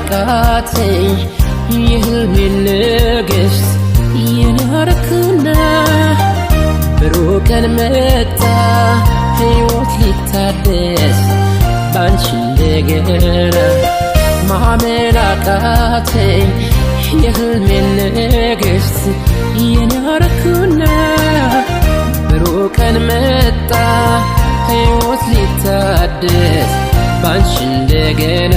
አቃተኝ የህልሜን ንግሥት የናረክና ብሩህ ቀን መጣ ሕይወት ሊታደስ ባንቺ እንደገና ማመን አቃተኝ የህልሜን ንግሥት የናረክና ብሩህ ቀን መጣ ሕይወት ሊታደስ ባንቺ እንደገና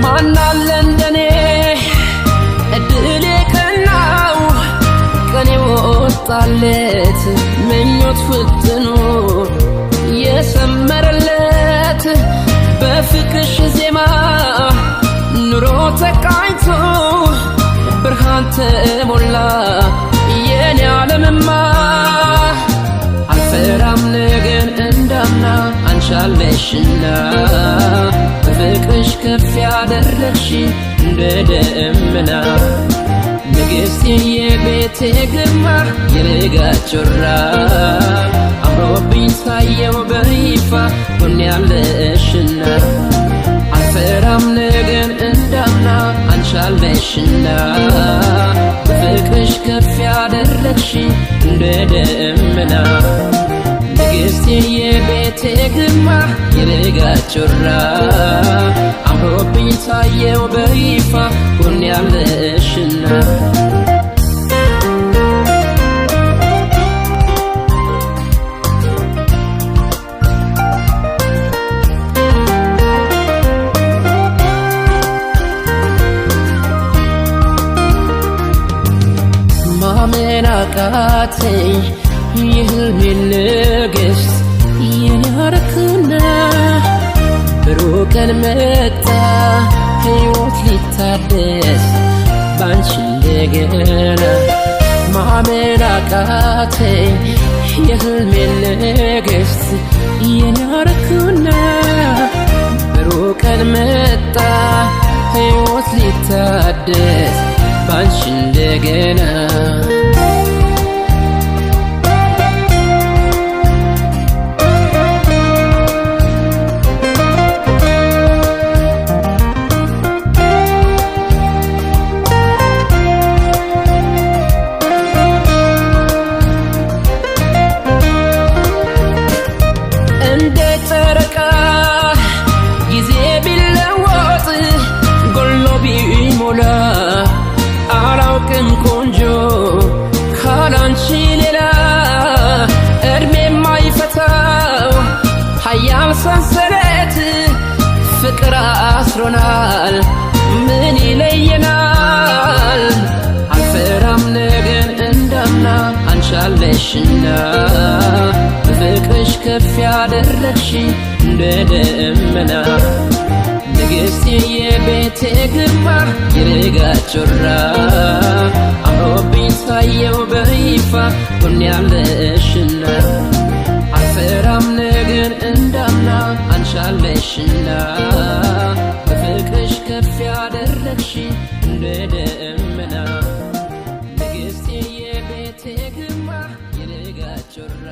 ማናለ እንደኔ እድሌ ቀናው ቀኔ ወጣለት ምኞት ፍጥኖ የሰመረለት በፍቅርሽ ዜማ ኑሮ ተቃኝቶ ብርሃን ተሞላ የኔ ዓለምማ አልፈራም ነገን እንዳምና አንቻለሽና በፍቅርሽ ከፍ ያደረግሽ እንደ ደመና ንግሥቴ የቤቴ ግርማ የልጋት ጮራ አምሮብኝ ታየው በይፋ ሆኛለሽና አልፈራም ነገን እንዳምና አንቻለሽና በፍቅርሽ ከፍ ያደረግሽ እንደ ደመና ንግሥቴ የቤቴ ግርማ የልጋት ጮራ አምሮብኝ ታየው በይፋ ሆኛለሽና ማመን አቃተኝ የህልሜን ንግሥት የናረክና ብሩህ ቀን መጣ ሕይወት ሊታደስ ባንቺ እንደገና ማመን አቃተኝ የህልሜን ንግሥት የናረክና ብሩህ ቀን መጣ ሕይወት ሊታደስ ባንቺ እንደገና እንደ ጨረቃ ጊዜ ቢለወጥ ጎሎ ቢሞላ አላውቅም ቆንጆ ካላንቺ ሌላ እድሜ የማይፈታው ኃያል ሰንሰለት ፍቅር አስሮናል ምን ይለየናል አልፈራም ነገን እንዳምና አንቻለሽና በፍቅርሽ ከፍ ያደረግሽ እንደ ደመና ንግሥቴ የቤቴ ግርማ የልጋት ጮራ አምሮብኝ ታየው በይፋ ሆኛለሽና አልፈራም ነገን እንዳምና አንቻለሽና በፍቅርሽ ከፍ ያደረግሽ እንደ ደመና ንግሥቴ የቤቴ ግርማ የልጋት ጮራ